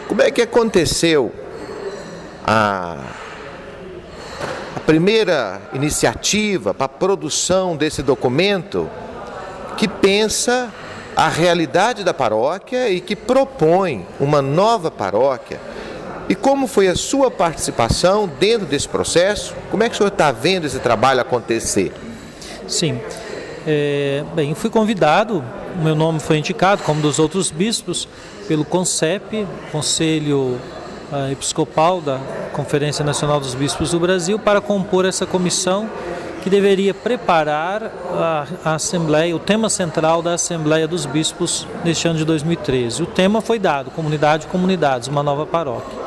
Como é que aconteceu a primeira iniciativa para a produção desse documento que pensa a realidade da paróquia e que propõe uma nova paróquia? E como foi a sua participação dentro desse processo? Como é que o senhor está vendo esse trabalho acontecer? Sim, bem, eu fui convidado, o meu nome foi indicado, como dos outros bispos, pelo CONCEP, Conselho Episcopal da Conferência Nacional dos Bispos do Brasil, para compor essa comissão que deveria preparar a Assembleia, o tema central da Assembleia dos Bispos neste ano de 2013. O tema foi dado, Comunidade, Comunidades, uma nova paróquia.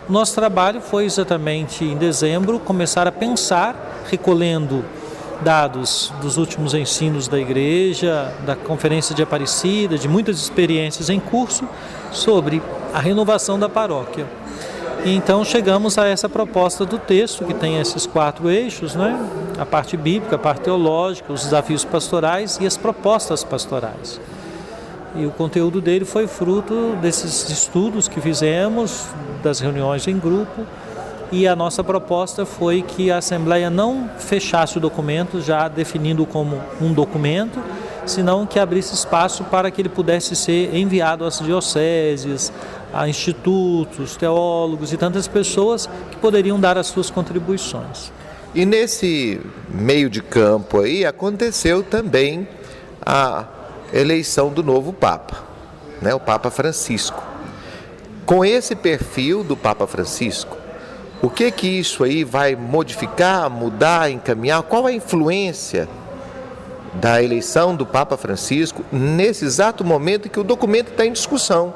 O nosso trabalho foi exatamente em dezembro começar a pensar, recolhendo dados dos últimos ensinos da Igreja, da Conferência de Aparecida, de muitas experiências em curso, sobre a renovação da paróquia. E então chegamos a essa proposta do texto, que tem esses 4 eixos, né? A parte bíblica, a parte teológica, os desafios pastorais e as propostas pastorais. E o conteúdo dele foi fruto desses estudos que fizemos, das reuniões em grupo, e a nossa proposta foi que a Assembleia não fechasse o documento, já definindo como um documento, senão que abrisse espaço para que ele pudesse ser enviado às dioceses, a institutos, teólogos e tantas pessoas que poderiam dar as suas contribuições. E nesse meio de campo aí aconteceu também a eleição do novo Papa, né, o Papa Francisco. Com esse perfil do Papa Francisco, o que isso aí vai modificar, mudar, encaminhar? Qual a influência da eleição do Papa Francisco nesse exato momento em que o documento está em discussão?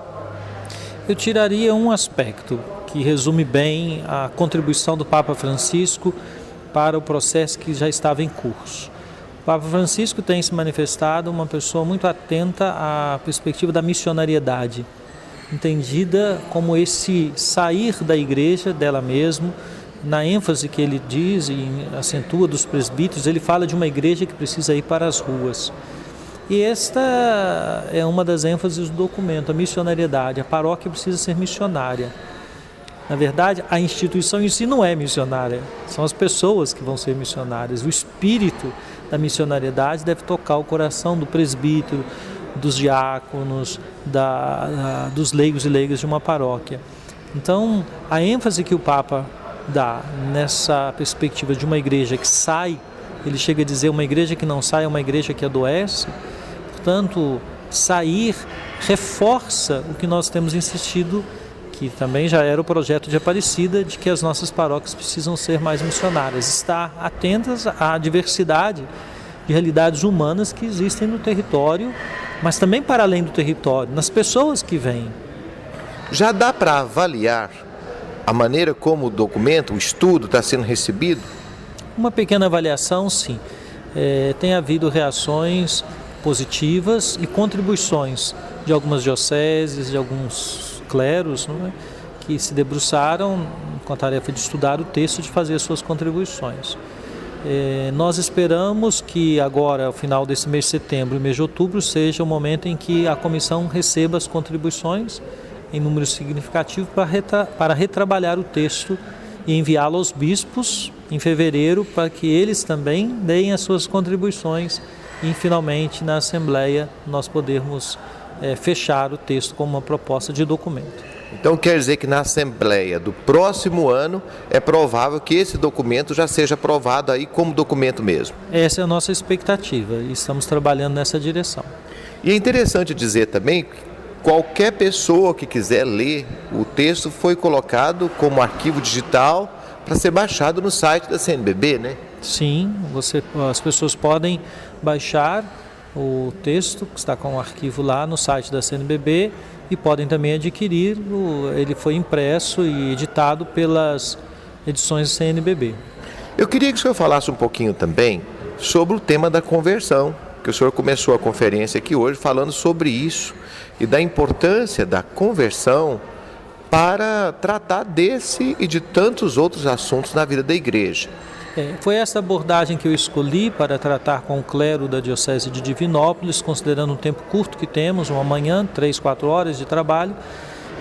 Eu tiraria um aspecto que resume bem a contribuição do Papa Francisco para o processo que já estava em curso. O Papa Francisco tem se manifestado uma pessoa muito atenta à perspectiva da missionariedade, entendida como esse sair da igreja dela mesma. Na ênfase que ele diz e acentua dos presbíteros, ele fala de uma igreja que precisa ir para as ruas. E esta é uma das ênfases do documento, a missionariedade. A paróquia precisa ser missionária. Na verdade, a instituição em si não é missionária, são as pessoas que vão ser missionárias. O espírito da missionariedade deve tocar o coração do presbítero, dos diáconos, dos leigos e leigas de uma paróquia. Então, a ênfase que o Papa dá nessa perspectiva de uma igreja que sai, ele chega a dizer, uma igreja que não sai é uma igreja que adoece. Portanto, sair reforça o que nós temos insistido, que também já era o projeto de Aparecida, de que as nossas paróquias precisam ser mais missionárias, estar atentas à diversidade de realidades humanas que existem no território, mas também para além do território, nas pessoas que vêm. Já dá para avaliar a maneira como o documento, o estudo está sendo recebido? Uma pequena avaliação, sim. Tem havido reações positivas e contribuições de algumas dioceses, de alguns cleros, não é? Que se debruçaram com a tarefa de estudar o texto e de fazer as suas contribuições. Nós esperamos que agora, ao final desse mês de setembro e mês de outubro, seja o momento em que a comissão receba as contribuições em número significativo para retrabalhar o texto e enviá-lo aos bispos em fevereiro, para que eles também deem as suas contribuições e, finalmente, na Assembleia, nós podermos fechar o texto como uma proposta de documento. Então quer dizer que na Assembleia do próximo ano é provável que esse documento já seja aprovado aí como documento mesmo? Essa é a nossa expectativa e estamos trabalhando nessa direção. E é interessante dizer também que qualquer pessoa que quiser ler o texto foi colocado como arquivo digital para ser baixado no site da CNBB, né? Sim, as pessoas podem baixar o texto, que está com o arquivo lá no site da CNBB, e podem também adquirir. Ele foi impresso e editado pelas edições da CNBB. Eu queria que o senhor falasse um pouquinho também sobre o tema da conversão, que o senhor começou a conferência aqui hoje falando sobre isso e da importância da conversão para tratar desse e de tantos outros assuntos na vida da igreja. Foi essa abordagem que eu escolhi para tratar com o clero da Diocese de Divinópolis, considerando um tempo curto que temos, uma manhã, 3, 4 horas de trabalho,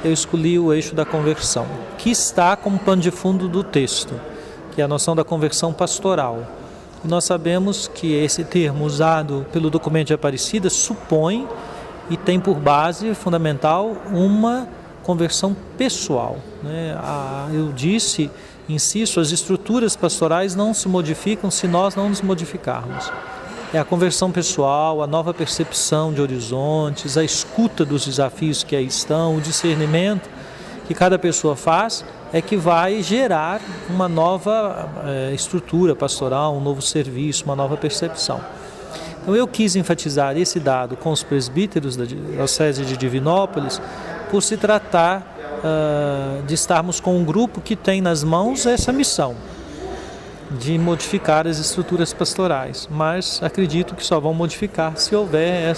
eu escolhi o eixo da conversão, que está como pano de fundo do texto, que é a noção da conversão pastoral. E nós sabemos que esse termo usado pelo documento de Aparecida supõe e tem por base fundamental uma conversão pessoal, né? Eu disse, insisto, as estruturas pastorais não se modificam se nós não nos modificarmos. É a conversão pessoal, a nova percepção de horizontes, a escuta dos desafios que aí estão, o discernimento que cada pessoa faz é que vai gerar uma nova estrutura pastoral, um novo serviço, uma nova percepção. Então eu quis enfatizar esse dado com os presbíteros da Diocese de Divinópolis por se tratar de estarmos com um grupo que tem nas mãos essa missão de modificar as estruturas pastorais, mas acredito que só vão modificar se houver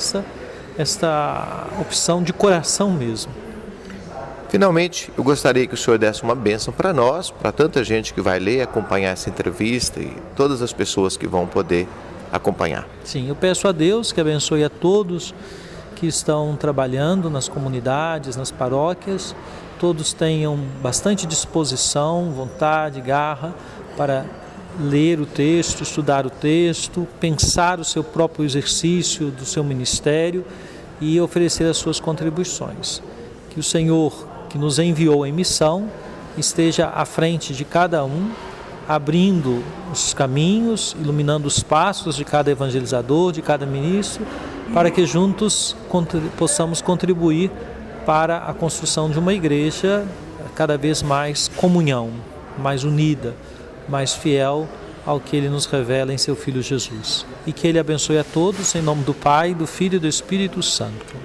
esta opção de coração mesmo. Finalmente, eu gostaria que o senhor desse uma bênção para nós, para tanta gente que vai ler, acompanhar essa entrevista e todas as pessoas que vão poder acompanhar. Sim, eu peço a Deus que abençoe a todos que estão trabalhando nas comunidades, nas paróquias, todos tenham bastante disposição, vontade, garra para ler o texto, estudar o texto, pensar o seu próprio exercício do seu ministério e oferecer as suas contribuições. Que o Senhor, que nos enviou em missão, esteja à frente de cada um, abrindo os caminhos, iluminando os passos de cada evangelizador, de cada ministro, para que juntos possamos contribuir para a construção de uma igreja cada vez mais comunhão, mais unida, mais fiel ao que Ele nos revela em seu Filho Jesus. E que Ele abençoe a todos, em nome do Pai, do Filho e do Espírito Santo.